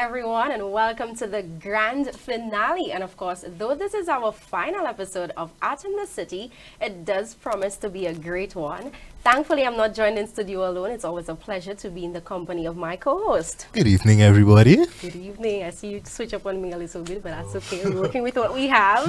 everyone, and welcome to the grand finale. And of course, though this is our final episode of Art in the City, it does promise to be a great one. Thankfully, I'm not joined in studio alone. It's always a pleasure to be in the company of my co-host. Good evening, everybody. Good evening. I see you switch up on me a little bit, but that's okay. We're working with what we have.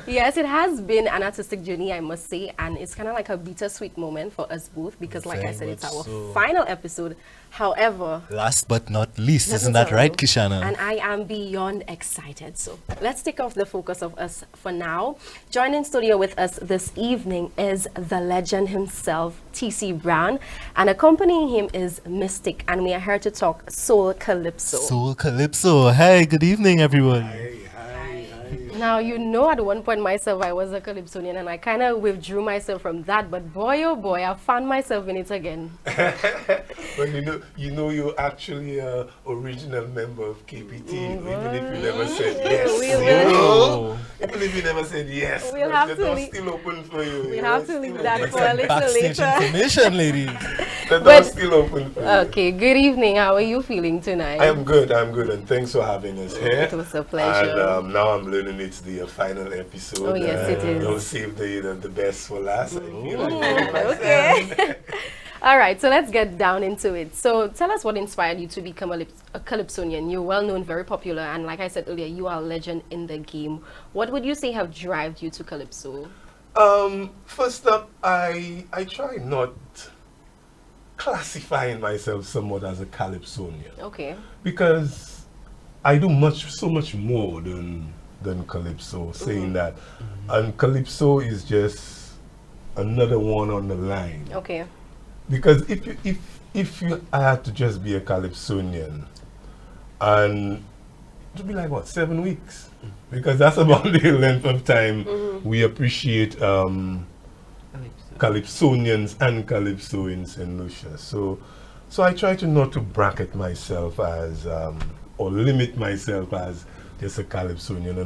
Yes, it has been an artistic journey, I must say, and it's kind of like a bittersweet moment for us both because, like I said, it's our final episode. However, last but not least, isn't that right, Kishana? And I am beyond excited. So let's take off the focus of us for now. Joining studio with us this evening is the legend himself, T.C. Brown, and accompanying him is Mystic, and we are here to talk Soul Calypso. Soul Calypso. Hey, good evening, everyone. Hi. Now, you know, at one point myself, I was a Calypsonian, and I kind of withdrew myself from that, but boy, oh boy, I found myself in it again. Well, you know, you're actually a original member of KPT, even if you never said yes. Even if you never said yes, We'll have the to door's still open for you. We'll have to leave that for a little Backstage later. information, ladies. The door's still open for you. Okay, good evening. How are you feeling tonight? I'm good, and thanks for having us here. It was a pleasure. And now I'm learning it's the final episode. Oh, yes, it is. Don't save the best for last. I feel like Okay. All right, so let's get down into it. So tell us what inspired you to become a Calypsonian. You're well known, very popular, and like I said earlier, you are a legend in the game. What would you say have driven you to Calypso? First up, I try not classifying myself somewhat as a Calypsonian. Okay. Because I do so much more than Calypso, saying that, and Calypso is just another one on the line. Okay. Because I had to just be a Calypsonian, and it would be like what, 7 weeks, because that's about the length of time we appreciate Calypsonians and Calypso in St. Lucia. So I try to not to bracket myself as or limit myself as just a Calypsonian,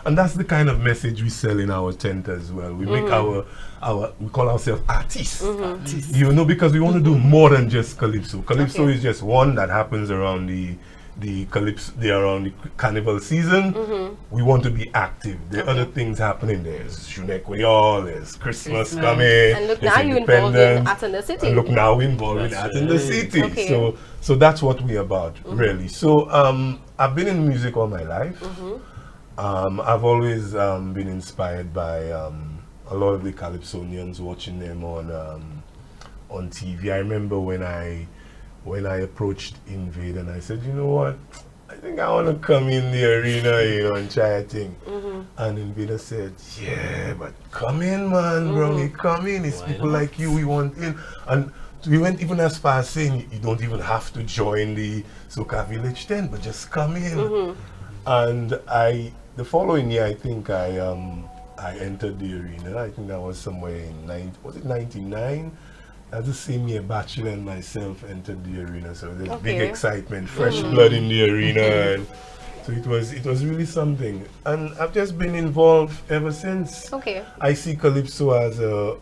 and that's the kind of message we sell in our tent as well. We make we call ourselves artists. You know, because we want to do more than just Calypso. Calypso is just one that happens around around the carnival season. We want to be active. There are other things happening. There's Junek Wayall, there's Christmas coming. And look, there's now you're involved in Art in the City. And look, now we're involved in Art in the City. Okay. So that's what we're about, really. So I've been in music all my life. I've always been inspired by a lot of the Calypsonians, watching them on TV. I remember when I approached Invade and I said, you know what, I think I want to come in the arena, and try a thing. And Invader said, yeah, but come in, man, bro, come in. It's people like you we want in. And we went even as far as saying you don't even have to join the Soca Village 10, but just come in. And the following year, I think I entered the arena. I think that was somewhere in 99? That's the same year Bachelor and myself entered the arena. So there's big excitement, fresh blood in the arena. And so it was really something. And I've just been involved ever since. Okay. I see Calypso as a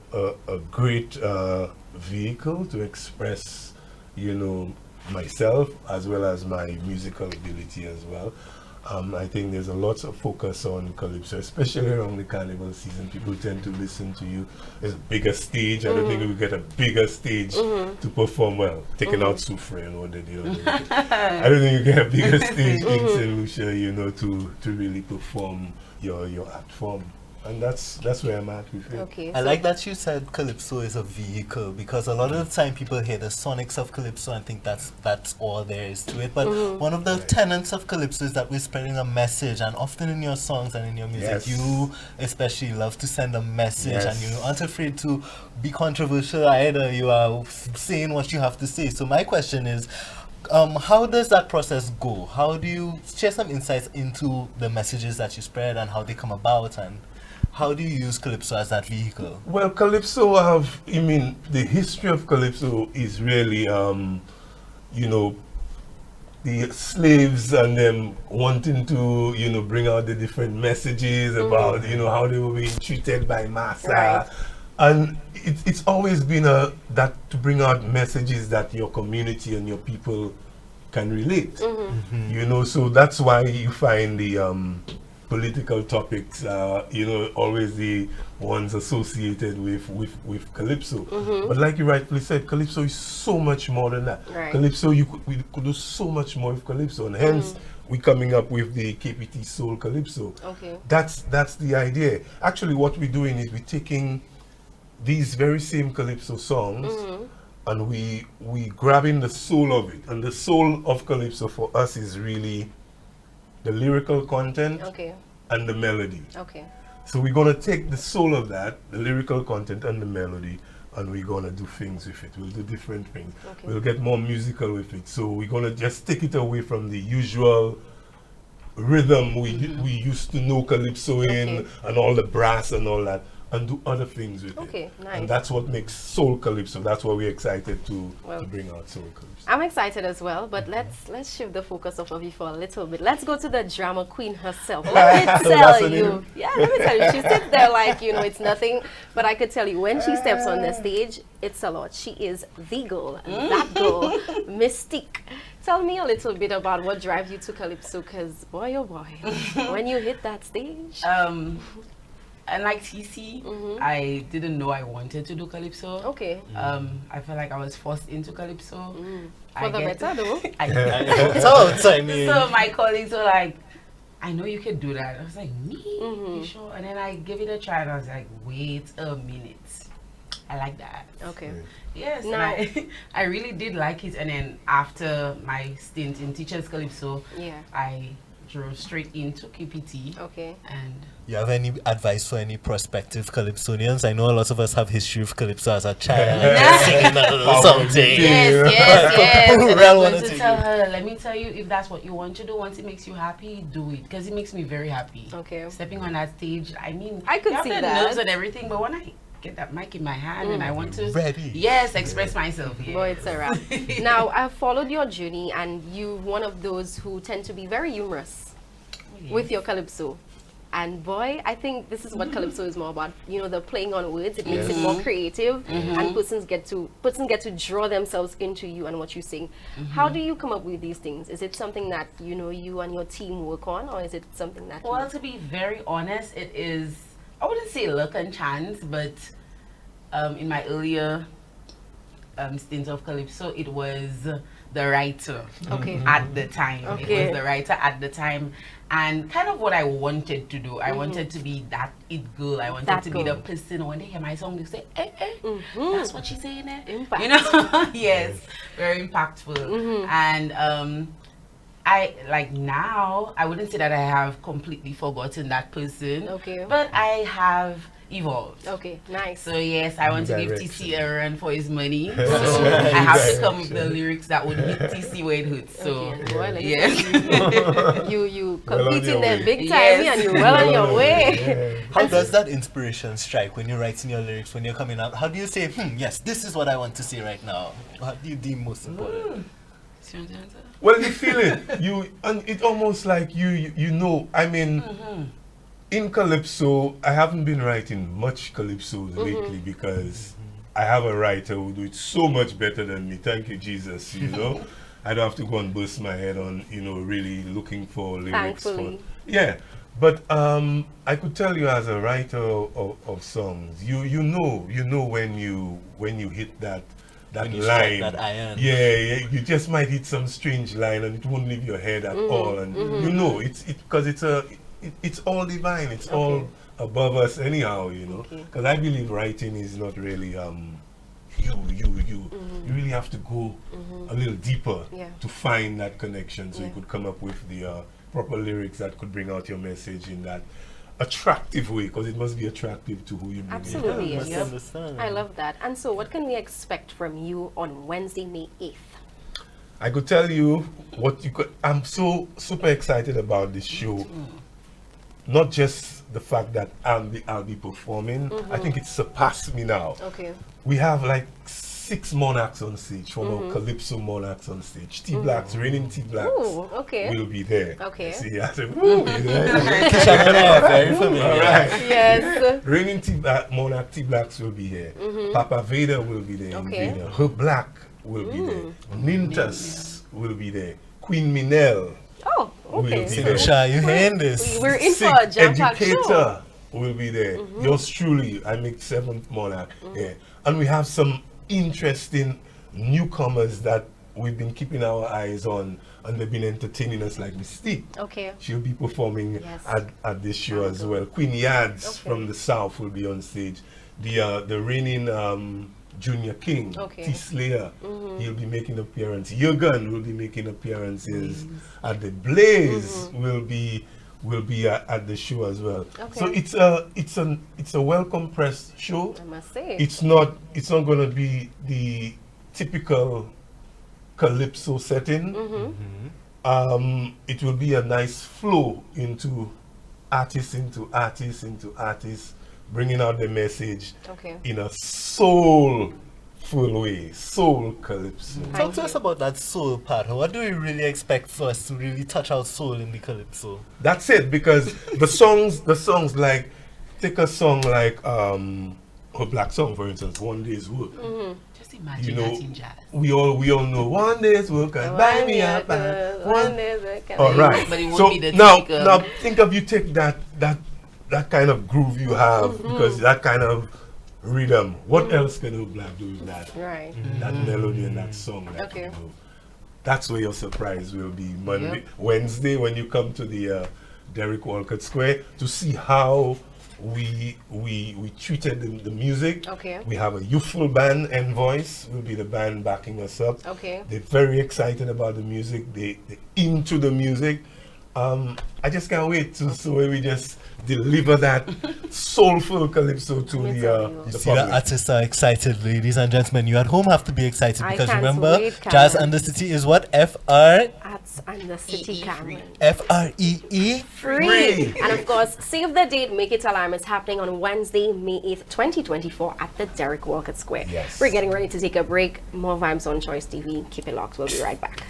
great vehicle to express, myself as well as my musical ability as well. I think there's a lot of focus on Calypso, especially around the carnival season. People tend to listen to you. There's a bigger stage. I don't think we get a bigger stage to perform well. Taking out Soufre and what they do. I don't think you get a bigger stage in St. Lucia, to really perform your art form. And that's where I'm at with it. Okay. I like that you said Calypso is a vehicle, because a lot of the time people hear the sonics of Calypso and think that's all there is to it. But one of the tenets of Calypso is that we're spreading a message, and often in your songs and in your music, you especially love to send a message, and you aren't afraid to be controversial either. You are saying what you have to say. So my question is, how does that process go? How do you share some insights into the messages that you spread and how they come about, and how do you use Calypso as that vehicle? Well, Calypso the history of Calypso is really, the slaves and them wanting to, bring out the different messages about, how they were being treated by Massa. Right. And it's always been that to bring out messages that your community and your people can relate. You know, so that's why you find the political topics, you know, always the ones associated with calypso. But like you rightly said, calypso is so much more than that. Right. Calypso, we could do so much more with calypso, and hence we're coming up with the KPT Soul Calypso. Okay. That's the idea. Actually, what we're doing is we're taking these very same calypso songs and we grabbing the soul of it. And the soul of calypso for us is really the lyrical content Okay. and the melody. Okay. So we're gonna take the soul of that, the lyrical content and the melody, and we're gonna do things with it. We'll do different things. Okay. We'll get more musical with it. So we're gonna just take it away from the usual rhythm we used to know calypso in, Okay. and all the brass and all that, and do other things with Okay, it. nice. And that's what makes soul calypso. That's why we're excited to Well, bring out soul calypso. I'm excited as well, but let's shift the focus of Avi for a little bit. Let's go to the drama queen herself. Let me That's tell her you. name? Yeah, let me tell you. She sits there like, you know, it's nothing. But I could tell you, when she steps on the stage, it's a lot. She is the girl, that girl, Mystique. Tell me a little bit about what drives you to calypso, because boy, oh boy, when you hit that stage. Unlike TC, I didn't know I wanted to do calypso. Okay. I felt like I was forced into calypso. For the better, though. So my colleagues were like, I know you could do that. I was like, me? You sure? And then I gave it a try and I was like, wait a minute. I like that. Okay. Yes, Now- and I really did like it. And then after my stint in Teachers Calypso, Yeah. I drove straight into KPT. Okay. And You have any advice for any prospective calypsonians? I know a lot of us have history of calypso as a child, singing a little something. yes. Who And really I'm wanna going to take tell it? her, let me tell you, if that's what you want to do, once it makes you happy, do it. Because it makes me very happy. Okay. Stepping on that stage, I mean, I could you have see the that. nerves and everything, but when I get that mic in my hand and I want to, Ready. yes, express myself. Yeah. Boy, it's a wrap. Now, I've followed your journey, and you're one of those who tend to be very humorous with your calypso. And boy, I think this is what calypso is more about. You know, the playing on words. It makes it more creative, and persons get to draw themselves into you and what you sing. How do you come up with these things? Is it something that you know you and your team work on, or is it something that? Well, to be very honest, it is, I wouldn't say luck and chance, but in my earlier stint of calypso, it was the writer at the time. Okay. It was the writer at the time. And kind of what I wanted to do. I wanted to be that it girl. I wanted That to be the girl. person when they hear my song, they say, that's what she's saying there. Impact. You know? Yes. Very impactful. And I like now, I wouldn't say that I have completely forgotten that person. Okay. But I have evolved. Okay, nice. So yes, I want to give Direction. TC a run for his money. So right. I have to come with the lyrics that would hit TC where it hurts. So Okay, boy, let me yes. you Well on competing your there way. big time, Yes. and you're well on your way. How does that inspiration strike when you're writing your lyrics, when you're coming out? How do you say, yes, this is what I want to say right now? What do you deem most important? Well, you feel it. And it's almost like you know. I mean, in calypso, I haven't been writing much calypsos lately because I have a writer who do it so much better than me. Thank you, Jesus. You know, I don't have to go and bust my head on really looking for lyrics. Thankfully. Yeah, but I could tell you as a writer of songs, you know when you hit that When you strike line, that iron. yeah, you just might hit some strange line and it won't leave your head at all, and you know because it's all divine, it's all above us anyhow, you know. Because I believe writing is not really you really have to go a little deeper to find that connection, so you could come up with the proper lyrics that could bring out your message in that attractive way, because it must be attractive to who you bring Absolutely, in. Must yes. understand. I love that. And so, what can we expect from you on Wednesday, May 8th? I could tell you what you could. I'm so super excited about this show. Not just the fact that I'll be performing. I think it surpassed me now. Okay. We have like 6 monarchs on stage, from our Calypso monarchs on stage. T-Blacks, reigning T-Blacks Ooh, okay. will be there. Okay. See, I said, "Woo, you there?" Very familiar. All right. Yes. Reigning Monarch T-Blacks will be here. Papa Vader will be there. Okay. Her Black will be there. Nintas will be there. Queen Minelle Oh, okay. will be So there. Sha, you hearing this? we're in for Sick a jam-packed show. Educator will be there. Yours truly, I make 7th monarch. Yeah. And we have some interesting newcomers that we've been keeping our eyes on, and they've been entertaining us, like Mystique. Okay. She'll be performing Yes. at this show as Sounds well. Queen Yads Okay. from the South will be on stage. The reigning Junior King, Okay. T Slayer, he'll be making appearance. Jurgen will be making appearances. At the Blaze will be at the show as well. So Okay. it's a well compressed show. I must say. It's not going to be the typical calypso setting. It will be a nice flow into artists, bringing out the message Okay. in a soulful way, soul calypso. Talk to us about that soul part. What do we really expect for us to really touch our soul in the calypso? That's it, because the songs like, take a song like a black song, for instance, One Day's Work. Just imagine that in jazz. We all know One Day's Work can buy me up. All right. But it won't So be the now typical- think of, you take that kind of groove you have, because that kind of rhythm. What else can a black do with that? Right. That melody and that song. Okay. That's where your surprise will be Monday, Yep. Wednesday, when you come to the Derek Walcott Square to see how we treated the music. Okay. We have a youthful band, Envoice will be the band backing us up. Okay. They're very excited about the music. They're into the music. I just can't wait so we just deliver that soulful calypso to Me the too. the See, the public. artists are excited, ladies and gentlemen. You at home have to be excited, I because can't remember, wait, Jazz Cameron. and the City is what? F-R-E-E? Arts and the City EE Cameron. Free. And of course, save the date, make it alarm. It's happening on Wednesday, May 8th, 2024 at the Derek Walcott Square. Yes. We're getting ready to take a break. More vibes on Choice TV. Keep it locked. We'll be right back.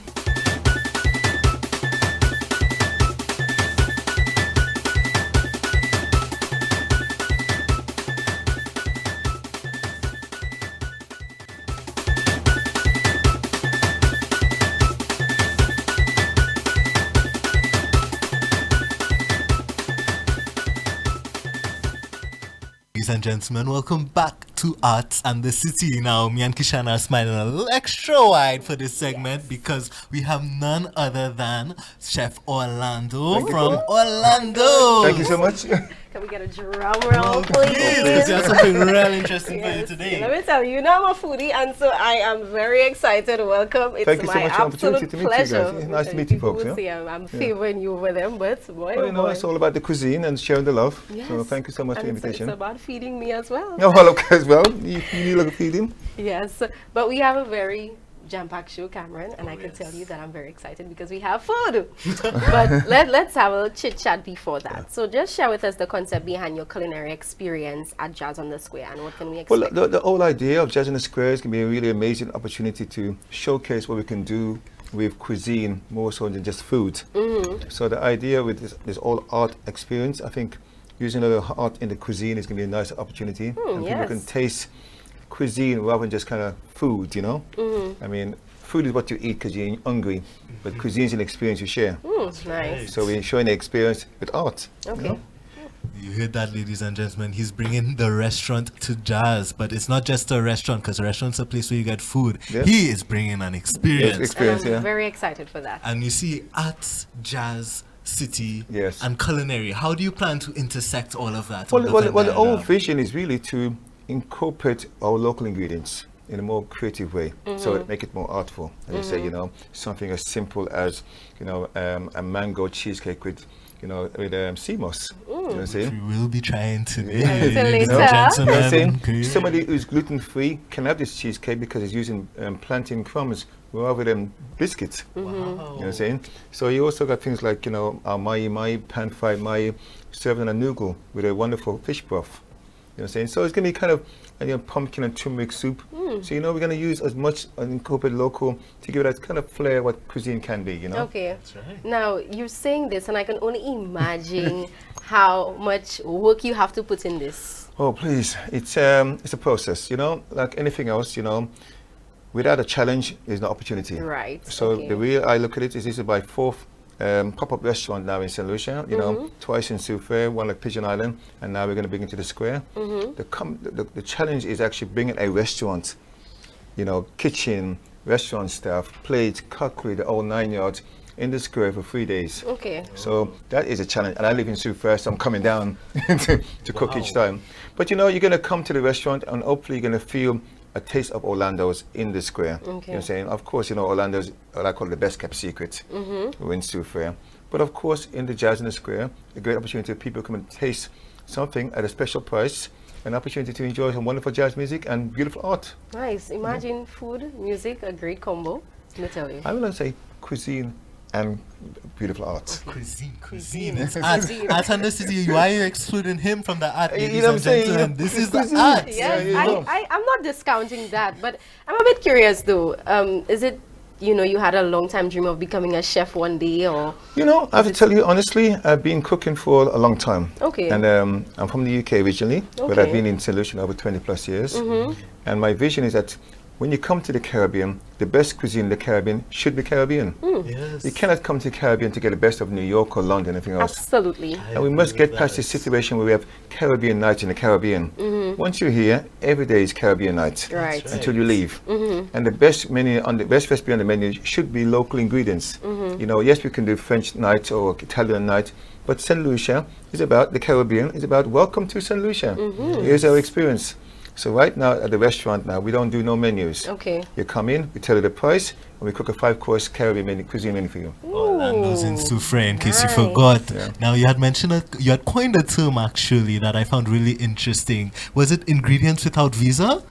Ladies and gentlemen, welcome back to Arts and the City. Now, me and Kishan are smiling a little extra wide for this segment because we have none other than Chef Orlando from Orlando. Thank you so much. Can we get a drum roll, please? Yes, we have something real interesting for you Yes. today. Let me tell you, you know I'm a foodie, and so I am very excited. Welcome. It's Thank you so my much for the opportunity absolute to meet you pleasure. guys. Yeah, nice to meet you People folks, would yeah. say I'm favoring you with them, but boy, Well, oh you know, boy. it's all about the cuisine and sharing the love. Yes. So thank you so much for the And so invitation. it's about feeding me as well. Oh, well, okay, as well. You need a little feeding. Yes, but we have a very jam-packed show, Cameron, and I can tell you that I'm very excited because we have food. But let's have a chit-chat before that. So just share with us the concept behind your culinary experience at Jazz on the Square, and what can we Well, expect? the whole idea of Jazz in the Square is going to be a really amazing opportunity to showcase what we can do with cuisine more so than just food. So the idea with this all art experience, I think using a little art in the cuisine is going to be a nice opportunity. And people can yes. taste cuisine rather than just kind of food, you know? I mean, food is what you eat because you're hungry, but cuisine is an experience you share. Nice. So we're showing the experience with art. Okay. You heard that, ladies and gentlemen. He's bringing the restaurant to Jazz, but it's not just a restaurant, because a restaurant's a place where you get food. Yeah. He is bringing an experience. And Experience, I'm yeah. very excited for that. And you see, arts, jazz, city, Yes. and culinary. How do you plan to intersect all of that? Well, on the well, Venn well, the whole diagram? vision is really to incorporate our local ingredients in a more creative way, so make it more artful. As you say, you know, something as simple as, you know, a mango cheesecake with, you know, with sea moss. You know what I'm saying? We will be trying to. Until ladies later. and You know what I'm gentlemen. saying? Okay. Somebody who's gluten-free can have this cheesecake because it's using plantain crumbs rather than biscuits. You know what I'm saying? So you also got things like, you know, our mai, pan-fried mai, served in a noodle with a wonderful fish broth. You know what I'm saying? So it's going to be kind of pumpkin and turmeric soup. So, you know, we're going to use as much and incorporate local to give it that kind of flair what cuisine can be, you know? Okay. That's right. Now, you're saying this, and I can only imagine how much work you have to put in this. Oh, please. It's a process, you know, like anything else, you know. without a challenge, there's no opportunity. Right. So okay. the way I look at it is this is my fourth pop-up restaurant now in St. Lucia, you know, twice in Soufrière, one at Pigeon Island, and now we're going to bring it to the square. The challenge is actually bringing a restaurant, you know, kitchen, restaurant staff, plates, cutlery, the whole 9 yards, in the square for 3 days. Okay. So that is a challenge, and I live in Soufrière, so I'm coming down to cook each time. But you know, you're going to come to the restaurant, and hopefully you're going to feel a taste of Orlando's in the square. Okay. You know what I'm saying? Of course, you know, Orlando's what I call the best kept secret in Soufrière. But of course, in the Jazz in the Square, a great opportunity for people to come and taste something at a special price, an opportunity to enjoy some wonderful jazz music and beautiful art. Nice. Imagine food, music, a great combo. Let me tell you. I will say cuisine and beautiful art. Cuisine. It's art. Art and the city. Why are you excluding him from the art, You ladies know what and I'm saying? gentlemen? This is the Cuisine. art. Yes, you know. I'm not discounting that, but I'm a bit curious though. Is it, you know, you had a long time dream of becoming a chef one day, or? You know, I have to tell you honestly, I've been cooking for a long time. Okay. And I'm from the UK originally, but I've Okay. been in St. Lucia over 20 plus years. And my vision is that when you come to the Caribbean, the best cuisine in the Caribbean should be Caribbean. Yes. You cannot come to the Caribbean to get the best of New York or London, anything else. Absolutely. And we must get past this situation where we have Caribbean nights in the Caribbean. Once you're here, every day is Caribbean night. Right. Until you leave. And the best menu on the best recipe on the menu should be local ingredients. You know, yes, we can do French night or Italian night, but St. Lucia is about the Caribbean. It's about welcome to St. Lucia. Here's our experience. So right now at the restaurant now, we don't do no menus. Okay. You come in, we tell you the price, and we cook a 5-course Caribbean cuisine menu for you. Orlando's in Soufrière, in case you Nice. forgot. Now you had mentioned you had coined a term actually that I found really interesting. Was it ingredients without visa?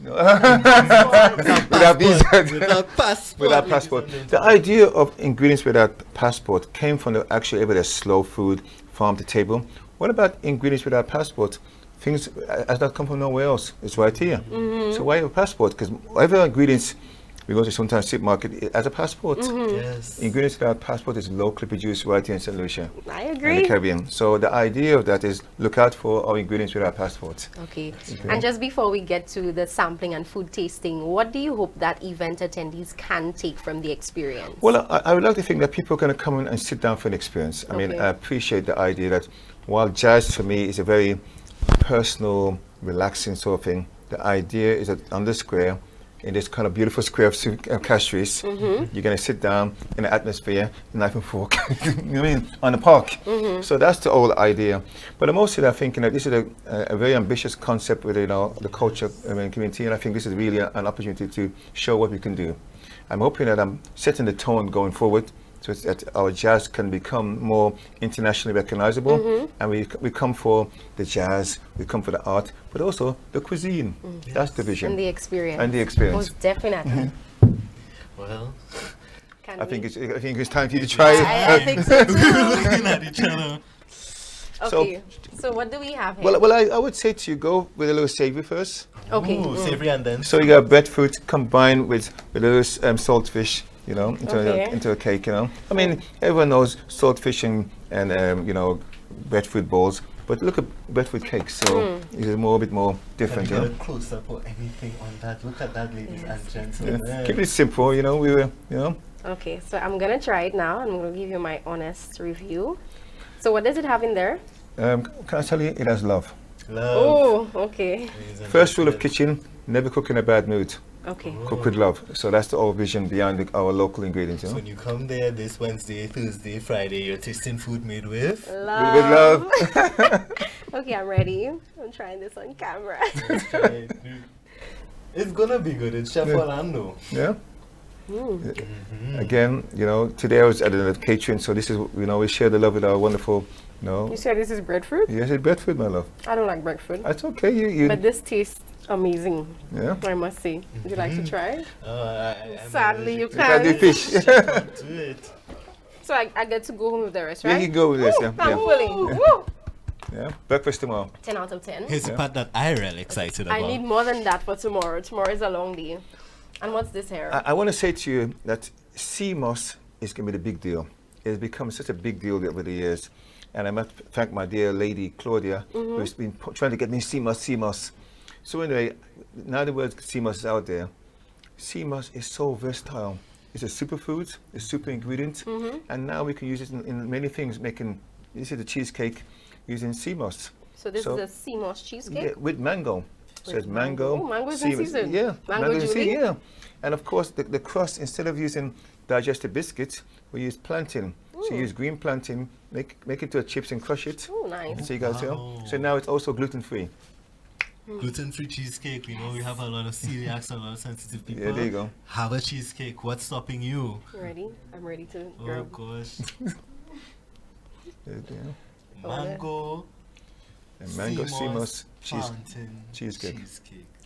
Without visa. Without passport. Without passport. The idea of ingredients without passport came from the actually ever the slow food, farm to table. What about ingredients without passport? Things has not come from nowhere else. It's right here. So why have a passport? Because whatever ingredients we go to sometimes supermarket it has a passport. Yes. Ingredients without passport is locally produced right here in St. Lucia. I And the agree. Caribbean. So the idea of that is look out for our ingredients without passports. Okay. And just before we get to the sampling and food tasting, what do you hope that event attendees can take from the experience? Well, I would like to think that people are going to come in and sit down for an experience. I mean, Okay. I appreciate the idea that while jazz for me is a very personal, relaxing sort of thing, the idea is that on the square, in this kind of beautiful square of Castries, you're going to sit down in the atmosphere, knife and fork, you know what I mean, on the park. So that's the whole idea. But I'm also thinking that this is a very ambitious concept with, you know, the culture community, and I think this is really an opportunity to show what we can do. I'm hoping that I'm setting the tone going forward so that our jazz can become more internationally recognizable, and we come for the jazz, we come for the art, but also the cuisine. That's the vision. And the experience. And the experience. Most definitely. Well, Can I think we- it's time for you to try it. I think so too. looking at each other. Okay. So what do we have here? Well, I would say to you, go with a little savory first. Okay. Ooh, savory and then. So you got breadfruit combined with a little saltfish, you know, Okay. into a cake, you know. I mean, everyone knows saltfish and you know, breadfruit balls, but look at breadfruit cakes, so it's a bit more different, Can you you know. get a close up or anything on that? Look at that, ladies and Yeah. gentlemen. Keep it simple, you know. We were, you know. Okay, so I'm gonna try it now. I'm gonna give you my honest review. So what does it have in there? Can I tell you, it has love. Love. Oh, okay. ladies and First rule of gentlemen. kitchen: never cook in a bad mood. Okay. Cook with love. So that's the whole vision behind our local ingredients, you So know. when you come there this Wednesday, Thursday, Friday, you're tasting food made with. Love. With love. Okay, I'm ready. I'm trying this on camera. Let's try it. It's gonna be good. It's Chef Yeah. Orlando. Yeah. Again, you know, today I was at a catering, so this is, you know, we share the love with our wonderful, you know. You said this is breadfruit? Yes, it's breadfruit, my love. I don't like breadfruit. That's okay. You But this tastes amazing, yeah. I must say. Would you like to try? I'm Sadly, you You can do can't. fish. do it. So I get to go home with the rest, Yeah, right? you can go with this. Yeah, I'm yeah. fully. Woo! Yeah. Breakfast tomorrow. 10 out of 10. Here's the part that I'm really excited about. I need more than that for tomorrow. Tomorrow is a long day. And what's this here? I want to say to you that sea moss is going to be the big deal. It's become such a big deal over the years. And I must thank my dear lady, Claudia, who's been trying to get me sea moss. So anyway, now the word sea moss is out there. sea moss is so versatile. It's a superfood, a super ingredient, and now we can use it in many things. You see the cheesecake using sea moss. So this is a sea moss cheesecake? Yeah, with mango. So it's mango. Oh, mango is sea in moss. season. Yeah, Mango in season, Julie? yeah. And of course, the crust, instead of using digestive biscuits, we use plantain. So you use green plantain, make it to a chips and crush it. Oh, nice. So you guys Wow. So now it's also gluten-free. Gluten-free cheesecake. We know we have a lot of celiacs and a lot of sensitive people. Yeah, there you go. Have a cheesecake. What's stopping you? Ready? I'm ready to Oh go. gosh. There you go. Mango. And mango sea moss plantain cheesecake.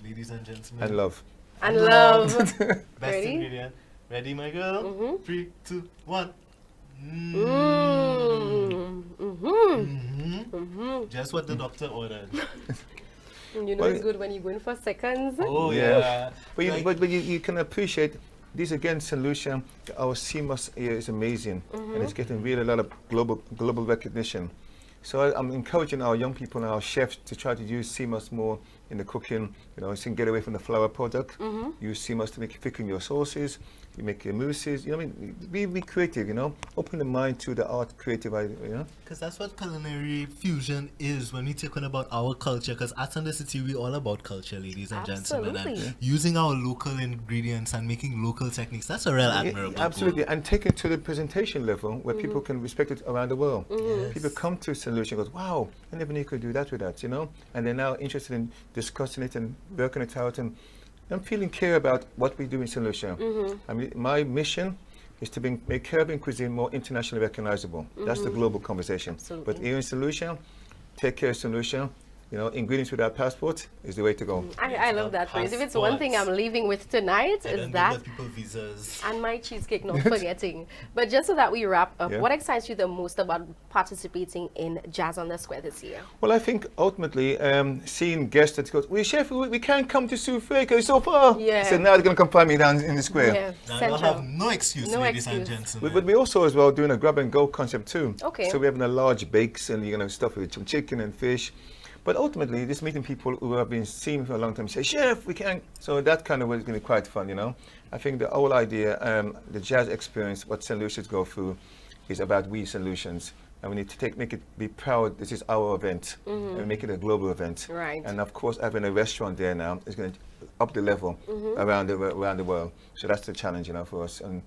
Ladies and gentlemen. And love. And love. Best Ready? ingredient. Ready, my girl? Mhm. 3, 2, 1. Just what the doctor ordered. You know Well, it's good when you go in for seconds. Oh Yeah. yeah. But, Like- but you can appreciate this again, St. Lucia. Our CMOS here is amazing, and it's getting really a lot of global recognition. So I'm encouraging our young people and our chefs to try to use CMOS more in the cooking. You know, you can get away from the flour product. Use CMOS to make thicken your sauces. You make your mousses. You know, what I mean, be creative. You know, open the mind to the art, creative idea. You know. Because that's what culinary fusion is when we talk about our culture. Because at Thunder City, we're all about culture, ladies and gentlemen. Absolutely. And using our local ingredients and making local techniques, that's a real Yeah, admirable absolutely, goal. and take it to the presentation level where people can respect it around the world. People come to St. Lucia and goes, wow, I never knew you could do that with that, you know? And they're now interested in discussing it and working it out and feeling care about what we do in St. Lucia. I mean, my mission is to make Caribbean cuisine more internationally recognizable. That's the global conversation. Absolutely. But here in St. Lucia, take care of St. Lucia. You know, ingredients without passport is the way to go. I love that phrase. If it's one thing I'm leaving with tonight, And is then that give the people visas. and my cheesecake, not forgetting. But just so that we wrap up, Yeah. what excites you the most about participating in Jazz on the Square this year? Well, I think ultimately seeing guests that goes, well, chef, we can't come to Souffle because it's so far. Yeah. So now they're going to come find me down in the square. Yeah, Now central. you'll have no excuse, No ladies and excuse. gentlemen. But we also as well doing a grab and go concept too. Okay. So we're having a large bakes and you're going to stuff with some chicken and fish. But ultimately, just meeting people who have been seeing me for a long time say, chef, we can't. So that kind of was going to be quite fun, you know. I think the whole idea, the jazz experience, what St. Lucians go through, is about we St. Lucians. And we need to make it, be proud, this is our event, and make it a global event. Right. And of course, having a restaurant there now is going to up the level around the world. So that's the challenge, you know, for us. And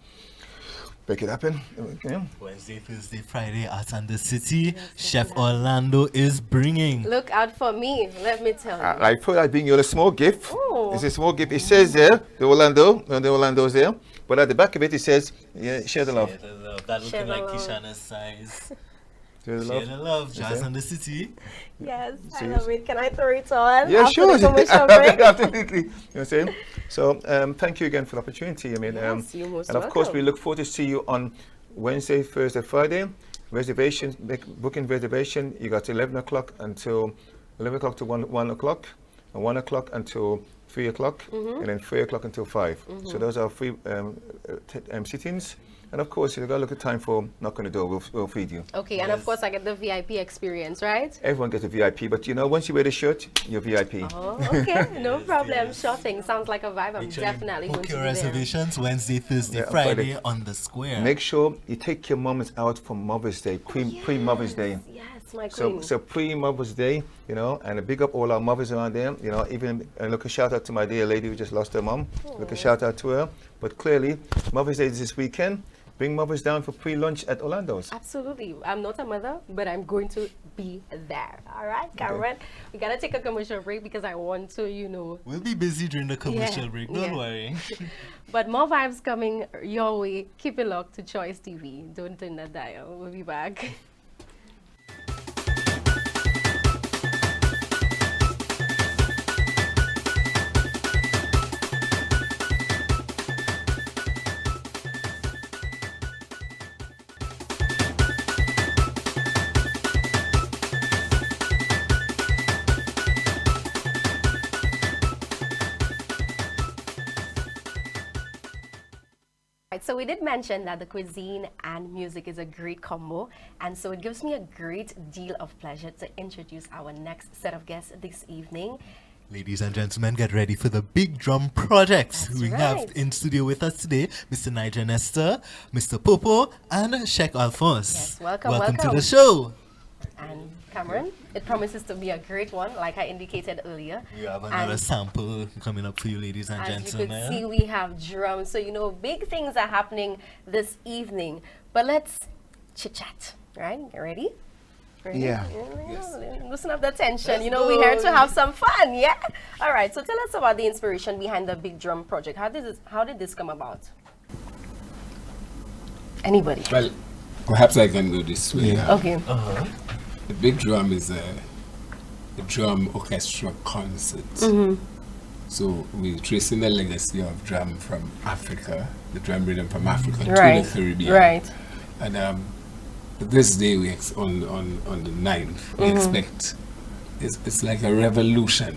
make it happen. Yeah. Wednesday, Thursday, Friday at Thunder City. Chef Orlando is bringing. Look out for me, let me tell you. I thought I'd bring you a small gift. Oh. It's a small gift. It says there, the Orlando's there. But at the back of it, it says, yeah, share the love. Share the love. That Share looking the like love. Kishana's size. Share the Share love. the love. Jazz Okay. Thunder City. Yes, I Serious? love it. Can I throw it on? Yeah, after sure. The commercial break? Absolutely. You know what I'm saying? So thank you again for the opportunity. I mean, Yes, you're most and of course, we welcome. look forward to see you on Wednesday, Thursday, Friday. Reservations, booking reservation. You got 11 o'clock until 11 o'clock to 1 o'clock, and 1 o'clock until 3 o'clock, and then 3 o'clock until 5. So those are free sittings. And of course, you've got to look at time for knock on the door. We'll feed you. Okay, and of Yes. course I get the VIP experience, right? Everyone gets a VIP, but you know, once you wear the shirt, you're VIP. Oh, okay, no problem. yes. Sure thing. Sounds like a vibe. I'm Make sure definitely you going book to your be there. reservations Wednesday, Thursday, Yeah, Friday Friday. on the square. Make sure you take your mums out for Mother's Day, pre Mother's Day. Yes, my So, queen. so pre Mother's Day, you know, and a big up all our mothers around there, you know, even and look a shout out to my dear lady who just lost her mum. Look a shout out to her. But clearly, Mother's Day is this weekend. Bring mothers down for pre-lunch at Orlando's. Absolutely. I'm not a mother, but I'm going to be there. All right, Cameron. We gotta take a commercial break because I want to, you know. We'll be busy during the commercial Yeah, break. Don't yeah. worry. But more vibes coming your way. Keep it locked to Choice TV. Don't turn that dial. We'll be back. Right, so we did mention that the cuisine and music is a great combo, and so it gives me a great deal of pleasure to introduce our next set of guests this evening. Ladies and gentlemen, get ready for the Big Drum Project. That's We right. have in studio with us today Mr. Nigel Nestor, Mr. Popo, and Sheikh Alphonse. Yes, welcome, Welcome to welcome. the show. And Cameron, it promises to be a great one, like I indicated earlier. We have another And sample coming up for you, ladies and as you gentlemen. could see, we have drums. So, you know, big things are happening this evening. But let's chit-chat, right? You ready? Ready? Yeah. Loosen up the tension. Let's You know, we're here go. to have some fun, yeah? All right, so tell us about the inspiration behind the Big Drum Project. How did this come about? Anybody? Well, perhaps I can go this way. Okay. The Big Drum is a drum orchestra concert. So we're tracing the legacy of drum from Africa, the drum rhythm from Africa Right. to the Caribbean. Right. And this day, on the 9th, we expect it's like a revolution,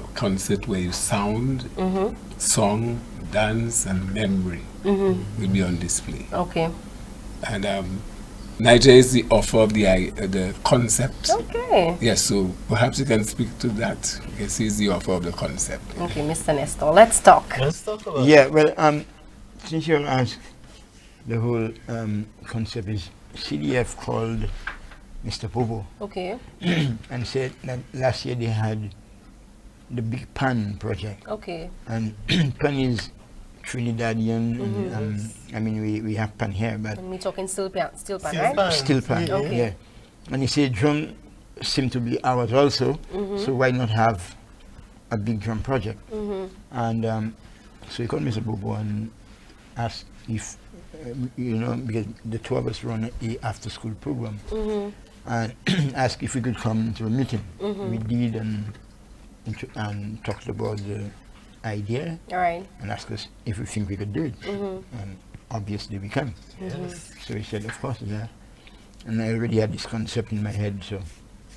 a concert where sound, song, dance, and memory will be on display. Okay. And Niger is the author of the concept. Okay. Yes, so perhaps you can speak to that because he's the author of the concept. Okay, Mr. Nestor, let's talk. Let's talk about Yeah, well, since you asked, the whole concept is CDF called Mr. Popo Okay. and said that last year they had the Big Pan project. Okay. And Pan is Trinidadian. I mean, we have Pan here, but And we talking steel pan, Steel right? pan. still Pan. Okay. Yeah. And he said drum seem to be ours also, so why not have a big drum project? And so he called Mr. Popo and asked if, you know, because the two of us run a after school program, and asked if we could come to a meeting. We did and talked about the idea All right. and asked us if we think we could do it. And obviously we can. So we said, of course, yeah. And I already had this concept in my head, so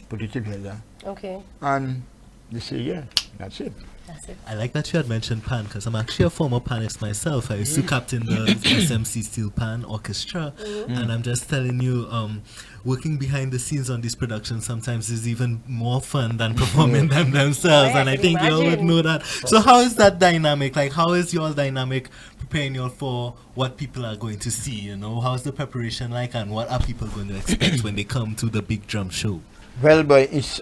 put it together. Okay. And they say, yeah, that's it. That's it. I like that you had mentioned pan because I'm actually a former panist myself. I used to captain the SMC Steel Pan Orchestra, and I'm just telling you, working behind the scenes on these productions sometimes is even more fun than performing them themselves, I and I can think you all would imagine. know that. So how is that dynamic? Like, how is your dynamic preparing you all for what people are going to see? You know, how's the preparation like, and what are people going to expect when they come to the Big Drum show? Well, but it's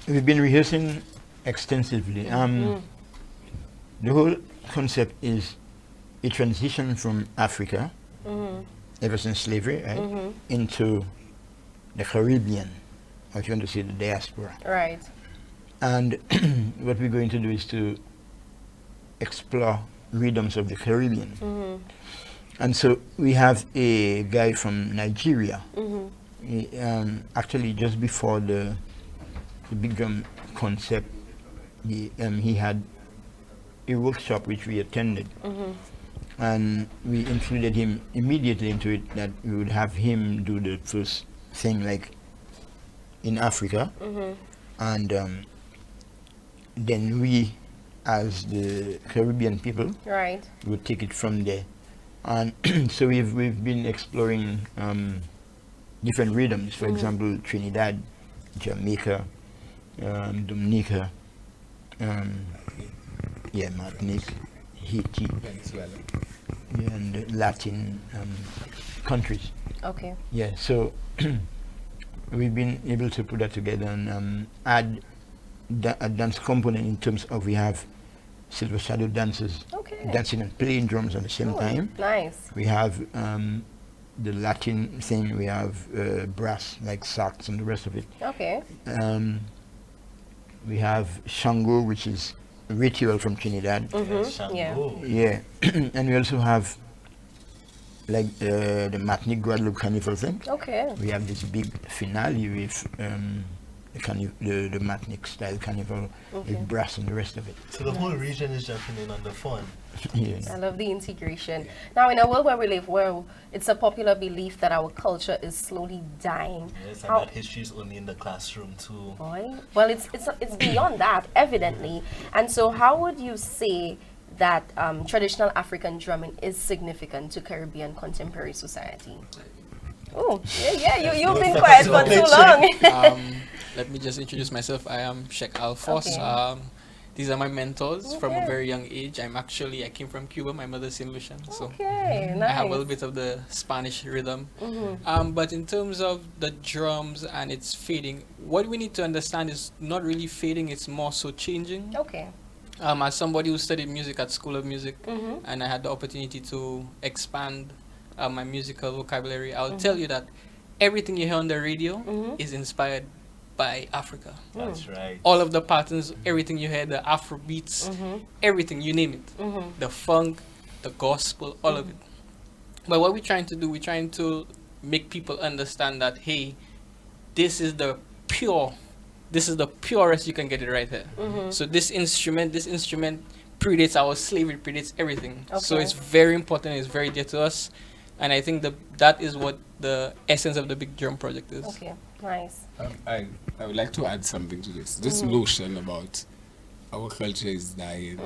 we've been rehearsing extensively. The whole concept is a transition from Africa, ever since slavery, right, into the Caribbean, or if you want to say the diaspora. Right. And what we're going to do is to explore rhythms of the Caribbean. And so we have a guy from Nigeria. He, actually, just before the Big Drum concept, he had a workshop which we attended, and we included him immediately into it, that we would have him do the first thing, like in Africa, and then we, as the Caribbean people, Right. would take it from there. And so we've been exploring different rhythms, for example, Trinidad, Jamaica, Dominica, Martinique, Haiti, Venezuela. and the Latin countries. Okay. Yeah, so we've been able to put that together and add a dance component in terms of we have Silver Shadow dancers Okay. dancing and playing drums at the same Oh, time. Nice. We have the Latin thing, we have brass like sax and the rest of it. Okay. We have Shango, which is a ritual from Trinidad. Shango. Yeah, and we also have like the Martinique Guadeloupe Carnival thing. Okay. We have this big finale with the Martinique style carnival Okay. with brass and the rest of it. So the whole region is jumping in on the fun. Yeah. I love the integration. Now, in a world where we live, where it's a popular belief that our culture is slowly dying. Yes, and How- that history is only in the classroom too. Boy, well, it's beyond that, evidently. And so, how would you say that traditional African drumming is significant to Caribbean contemporary society? Oh, you've been quiet for too long. Let me just introduce myself. I am Sheikh Alphonse. Okay. these are my mentors from a Okay. very young age. I came from Cuba. My mother's Saint Lucian, so Okay, I have a little nice. bit of the Spanish rhythm. Mm-hmm. But in terms of the drums and its fading, what we need to understand is not really fading, it's more so changing. Okay. As somebody who studied music at School of Music, Mm-hmm. and I had the opportunity to expand my musical vocabulary, I'll tell you that everything you hear on the radio Mhm. is inspired by Africa. That's right. All of the patterns, everything you hear, the Afro beats, everything, you name it. Mm-hmm. The funk, the gospel, all of it. But what we're trying to do, we're trying to make people understand that, hey, this is the purest you can get it right here. So this instrument predates our slavery, predates everything. So Okay. it's very important, it's very dear to us. And I think that is what the essence of the Big Drum Project is. Okay, nice. I would like to add something to this. This notion about our culture is dying.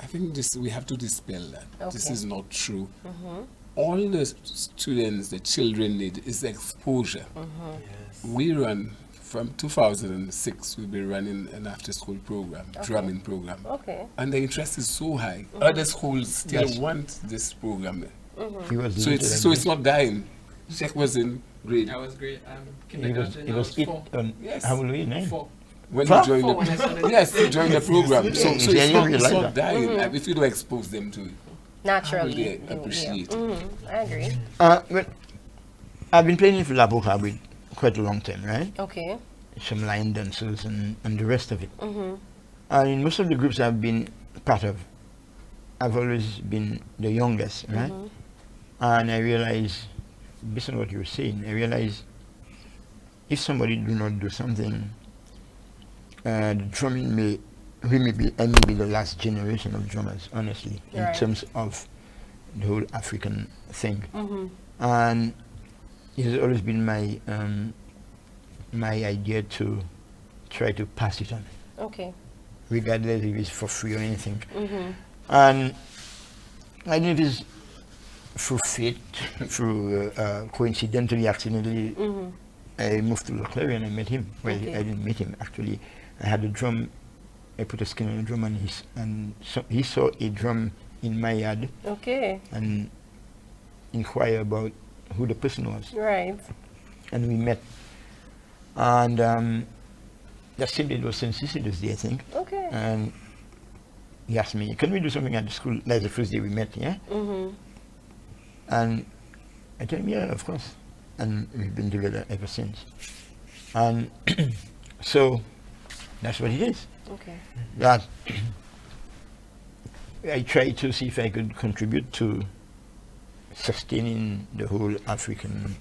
I think we have to dispel that. This Okay. is not true. All the students, the children need is exposure. Yes. We run from 2006. We've been running an after-school program, drumming program, Okay. and the interest is so high. Other schools still Yes. want this program, He was so limited it's not dying. Jack was in grade I was great. it was it on Yes. how old were you, nine? 4. when Huh? he joined When I started. yes, he joined the program. So Yeah, it's you not realize that. dying. If you don't expose them to it, Naturally. they you- appreciate it. Mhm, I agree. Well, I've been playing for La Boca with quite a long time, right? Okay. Some line dancers and the rest of it. Mm-hmm. And in most of the groups I've been part of, I've always been the youngest, right? And I realize, based on what you were saying, I realize if somebody do not do something, the drumming I may be the last generation of drummers, honestly, in Right. terms of the whole African thing. Mm-hmm. And it has always been my my idea to try to pass it on, Okay. regardless if it's for free or anything. Mm-hmm. And I don't know if it's through fate, through coincidentally, accidentally, Mm-hmm. I moved to La Clarion and I met him. Well, Okay. I didn't meet him actually. I had a drum. I put a skin on a drum, and so he saw a drum in my yard Okay. and inquired about who the person was, Right. and we met. And that same day it was St. Cecilia's Day, I think. Okay. And he asked me, "Can we do something at the school?" That's the first day we met, yeah. Mm-hmm. And I told him, "Yeah, of course." And we've been together ever since. And so that's what it is. Okay. That I try to see if I could contribute to sustaining the whole African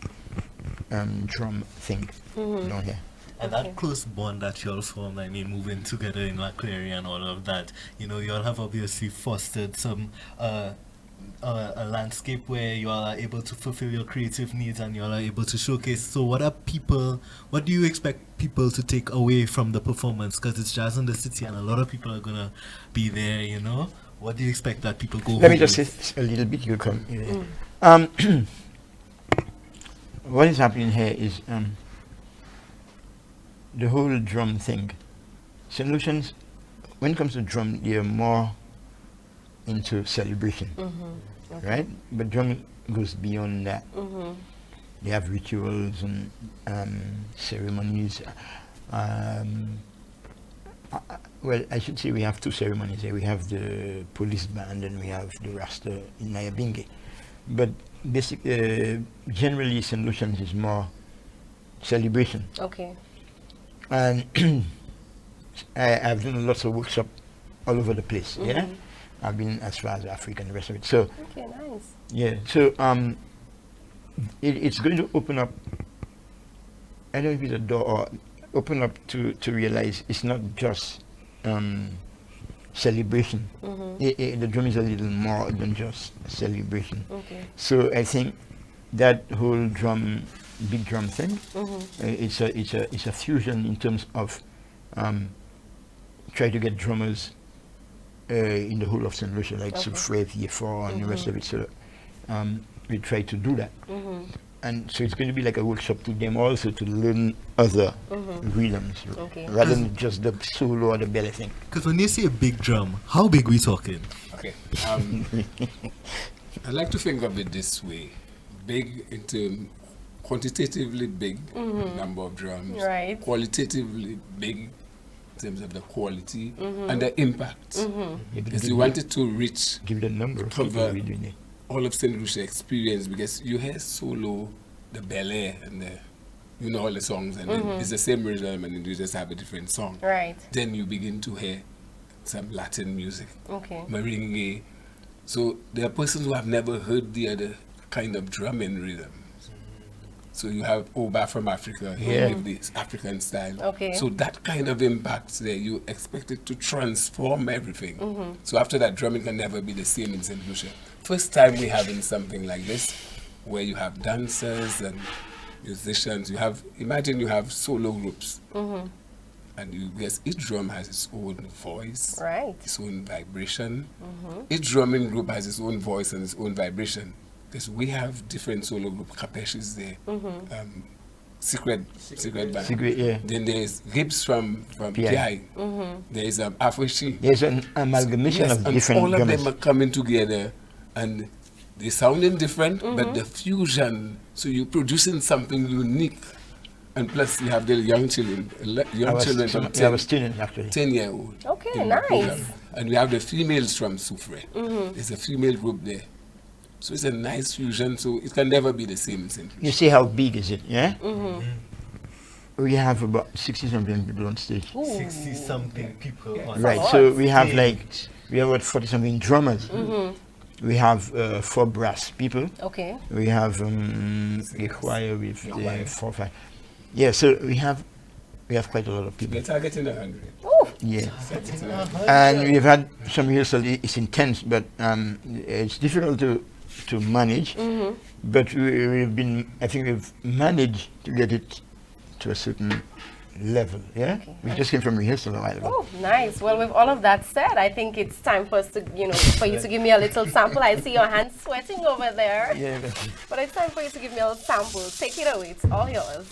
drum thing down here. And Okay. that close bond that y'all formed, I mean, moving together in La Clarion and all of that, you know, y'all have obviously fostered some a landscape where you all are able to fulfill your creative needs and you all are able to showcase. So what do you expect people to take away from the performance? Because it's Jazz in the City and a lot of people are going to be there, you know? What do you expect that people go Let me home just with? say a little bit. You come. What is happening here is the whole drum thing. St. Lucians, when it comes to drum, they are more into celebration, right? But drum goes beyond that. Mm-hmm. They have rituals and ceremonies. Well, I should say we have two ceremonies here. We have the police band and we have the Rasta in Nyabingi. But generally, St. Lucian's is more celebration. Okay. And I've done lots of workshops all over the place. Yeah, I've been as far as Africa and the rest of it. So Okay, nice. yeah, so it's going to open up. I don't know if it's a door or open up to realize it's not just celebration. The drum is a little more than just a celebration. Okay. So I think that whole big drum thing, Mm-hmm. it's a fusion in terms of try to get drummers in the whole of St. Lucia, like Okay. Subfred, Yefor, and the rest of it. So we try to do that. Mm-hmm. and so it's going to be like a workshop to them also to learn other rhythms Okay. rather than just the solo or the belly thing. Because when you say a big drum, how big we talking? Okay. I like to think of it this way: big into quantitatively big number of drums, Right. qualitatively big in terms of the quality and the impact. Because you wanted to reach Give the number of people Cover. we're doing it. all of St. Lucia experience, because you hear solo, the ballet, and all the songs, and then it's the same rhythm, and then you just have a different song. Right. Then you begin to hear some Latin music, Okay. merengue. So there are persons who have never heard the other kind of drumming rhythm. So you have Oba from Africa here with this African style. Okay. So that kind of impact there, you expect it to transform everything. So after that, drumming can never be the same in St. Lucia. First time we having something like this, where you have dancers and musicians. Imagine you have solo groups. And yes, each drum has its own voice, Right. its own vibration. Each drumming group has its own voice and its own vibration. Because we have different solo group. Kapesh is there. Secret Band. Secret, yeah. Then there's Gibbs from PI. PI. There's Afoshi. There's an amalgamation of and different all of drummers. them are coming together, and they sounding different, but the fusion. So you're producing something unique, and plus you have the young children, children from I was student actually. 10-year-old. Okay, in the nice. program. And we have the females from Soufre. There's a female group there. So it's a nice fusion, so it can never be the same in St. You see how big is it, yeah? We have about 60-something people on stage. 60-something people on Right, lot. so we have stage. we have about 40-something drummers. We have 4 brass people. Okay. We have a choir with 4 or 5. Yeah, so we have quite a lot of people. We're targeting 100. Yeah, and we've had some rehearsal. It's intense, but it's difficult to manage. But I think we've managed to get it to a certain level. Yeah, we just came from rehearsal a while ago. Oh, nice. Well, with all of that said, I think it's time for us to, for you to give me a little sample. I see your hands sweating over there. Yeah, But it's time for you to give me a little sample. Take it away. It's all yours.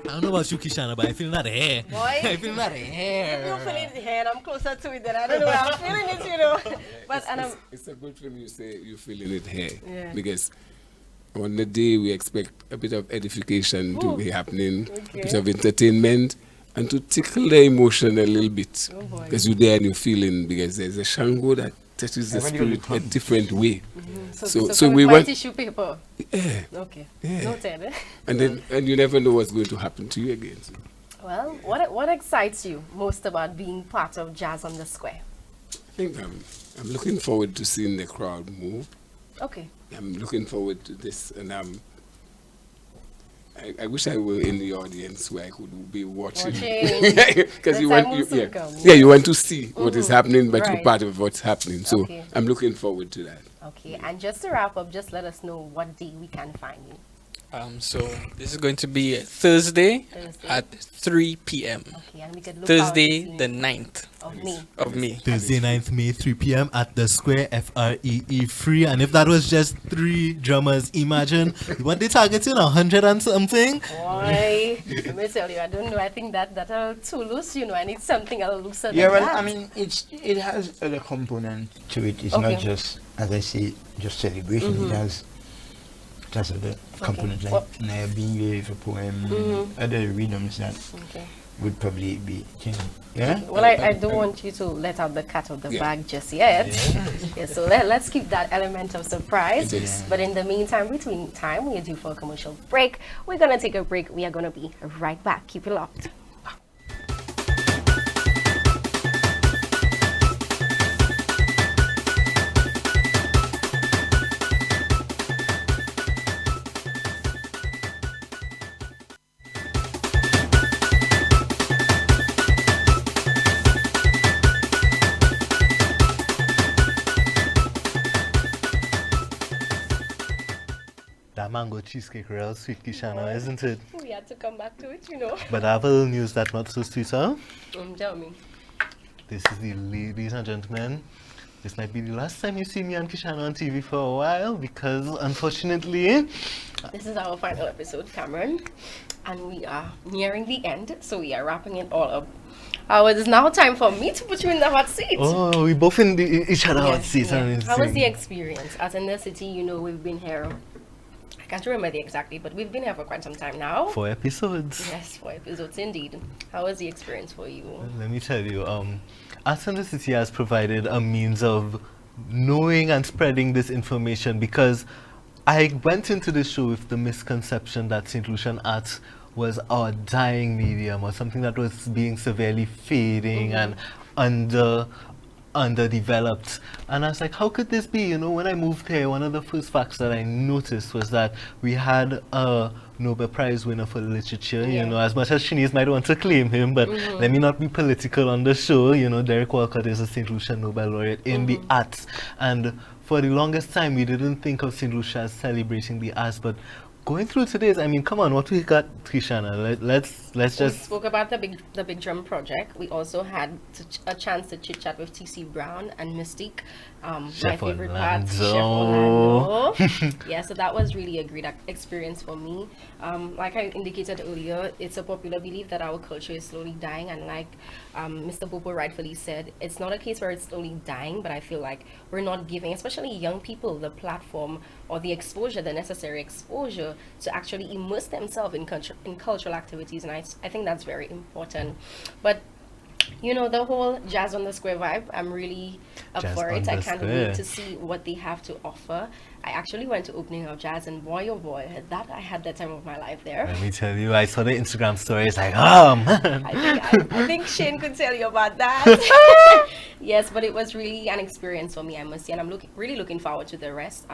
I don't know about you, Kishana, but I feel that hair. Boy, I feel that hair. you're feeling the hand. I'm closer to it than I don't know. I'm feeling it, But It's a good thing you say you're feeling it here. Yeah. Because on the day we expect a bit of edification to be happening, a bit of entertainment, and to tickle the emotion a little bit. Because you're there and you're feeling, because there's a Shango that touches the spirit a different way. So we want tissue paper. Yeah. Okay. Yeah. Noted. And you never know what's going to happen to you again. So Well, what excites you most about being part of Jazz on the Square? I think I'm looking forward to seeing the crowd move. Okay. I'm looking forward to this, and I wish I were in the audience where I could be watching. Because you The time want, will soon come. you want to see what is happening, but you're Right. part of what's happening. So Okay. I'm looking forward to that. Okay, and just to wrap up, just let us know what day we can find you. So this is going to be Thursday Thursday. at 3 p.m. Okay, and we can look Thursday, out the to see 9th of May. of May. Thursday 9th May, 3 p.m. at the Square, FREE free. And if that was just 3 drummers, imagine what they targeting, 100 and something. Boy, let me tell you, I don't know. I think that's too loose. I need something a little looser Yeah, than well, that. I mean, it has other component to it. It's Okay. not just, as I say, just celebration. It has because of the components like Naya Binge for poem, other rhythms that would probably be changed. Yeah? Well, I don't want you to let out the cat of the bag just yet. Yeah, so let's keep that element of surprise. But in the meantime, between time, we are due for a commercial break. We're going to take a break. We are going to be right back. Keep it locked. That mango cheesecake real sweet, Kishana, isn't it? We had to come back to it, you know. But I have a little news that's not so sweet, huh? Tell me. This is the ladies and gentlemen. This might be the last time you see me and Kishana on TV for a while because, unfortunately, this is our final episode, Cameron, and we are nearing the end, so we are wrapping it all up. It is now time for me to put you in the hot seat. oh, we both in each other hot seats. Yeah. How was the experience? As in the city, you know, we've been here. I can't remember exactly, but we've been here for quite some time now. 4 episodes. Yes, 4 episodes indeed. How was the experience for you? Let me tell you, Arts in the City has provided a means of knowing and spreading this information because I went into the show with the misconception that St. Lucian Arts was our dying medium or something that was being severely fading and underdeveloped. And I was like, how could this be? You know, when I moved here, one of the first facts that I noticed was that we had a Nobel Prize winner for literature, you know, as much as Shanice might want to claim him, but let me not be political on the show. You know, Derek Walcott is a St. Lucia Nobel laureate in the arts. And for the longest time, we didn't think of St. Lucia as celebrating the arts, but going through today's, I mean, come on, what we got, Trishana? Let's just. We spoke about the big drum project. We also had a chance to chit chat with TC Brown and Mystique. My favorite part, Chef Orlando. Yeah, so that was really a great experience for me. Like I indicated earlier, it's a popular belief that our culture is slowly dying, and like Mr. Popo rightfully said, it's not a case where it's slowly dying, but I feel like we're not giving, especially young people, the platform or the exposure, the necessary exposure to actually immerse themselves in cultural activities, and I think that's very important. But you know, the whole Jazz on the Square vibe, I'm really up for it. I can't wait to see what they have to offer. I actually went to opening of Jazz, and boy oh boy, I had the time of my life there. Let me tell you, I saw the Instagram stories like, oh man. I think Shane could tell you about that. Yes, but it was really an experience for me, I must say, and I'm really looking forward to the rest.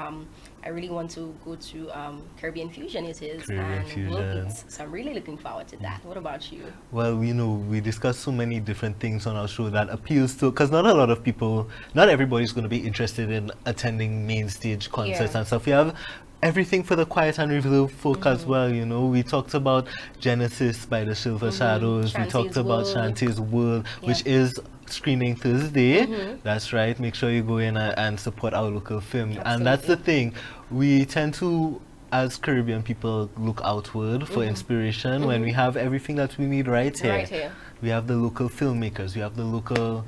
I really want to go to Caribbean Fusion, and World Beats, so I'm really looking forward to that. What about you? Well, you know, we discussed so many different things on our show that appeals to, because not a lot of people, not everybody's going to be interested in attending main stage concerts and stuff. We have everything for the quiet and reserved folk as well. You know, we talked about Genesis by the Silver Shadows. We talked about Shantae's World, which is screening Thursday. That's right. Make sure you go in and support our local film. Absolutely. And that's the thing. We tend to, as Caribbean people, look outward for inspiration when we have everything that we need right here. We have the local filmmakers, we have the local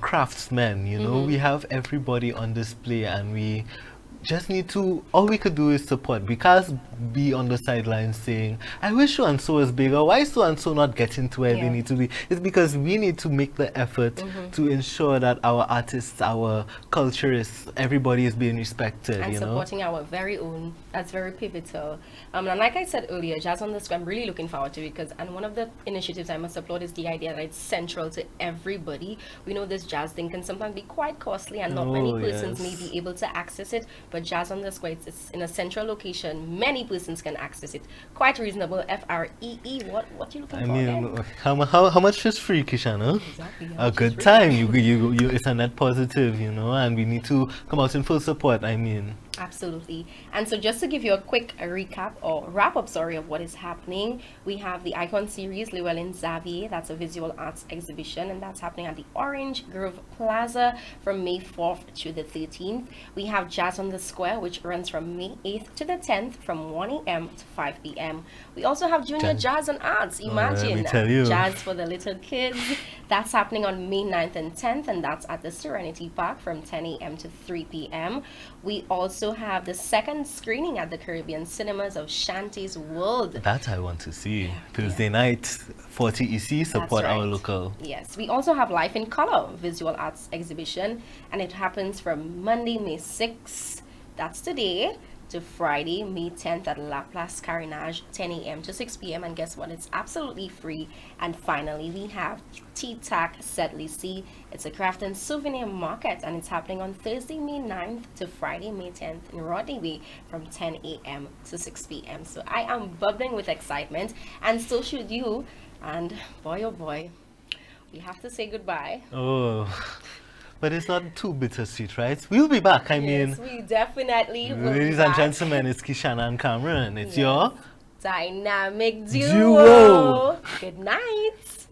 craftsmen, you know, we have everybody on display, and we just need to, all we could do is support. We can't be on the sidelines saying, I wish so and so was bigger, why so and so not getting to where they need to be. It's because we need to make the effort to ensure that our artists, our culturists, everybody is being respected, and you know, supporting our very own. That's very pivotal. And like I said earlier, Jazz on the Square, I'm really looking forward to it, because, and one of the initiatives I must applaud is the idea that it's central to everybody. We know this jazz thing can sometimes be quite costly, and not many persons may be able to access it, but Jazz on the Square, it's in a central location. Many persons can access it. Quite reasonable. FREE. What you looking for? I mean, how much is free, Kishana? Exactly. A good time. You it's a net positive, you know, and we need to come out in full support. I mean. Absolutely. And so just to give you a quick recap or wrap up, of what is happening, we have the Icon series, Llewellyn Xavier. That's a visual arts exhibition, and that's happening at the Orange Grove Plaza from May 4th to the 13th. We have Jazz on the Square, which runs from May 8th to the 10th from 1 a.m. to 5 p.m. We also have Junior Jazz and Arts. Imagine, Jazz for the little kids. That's happening on May 9th and 10th, and that's at the Serenity Park from 10 a.m. to 3 p.m. We also also have the second screening at the Caribbean Cinemas of Shanty's World. That I want to see. Thursday night, 40 EC, support That's our right. local. Yes, we also have Life in Color visual arts exhibition, and it happens from Monday, May 6th, that's today, to Friday, May 10th at La Place Carinage, 10 a.m. to 6 p.m. And guess what? It's absolutely free. And finally, we have T-Tac Setley. It's a craft and souvenir market, and it's happening on Thursday, May 9th to Friday, May 10th in Rodney Way from 10 a.m. to 6 p.m. So I am bubbling with excitement, and so should you. And boy, oh boy, we have to say goodbye. Oh, but it's not too bittersweet, right? We'll be back. I mean, Yes, we definitely will be ladies and back. gentlemen, it's Kishana and Cameron. It's Yes. your Dynamic Duo. duo. Good night.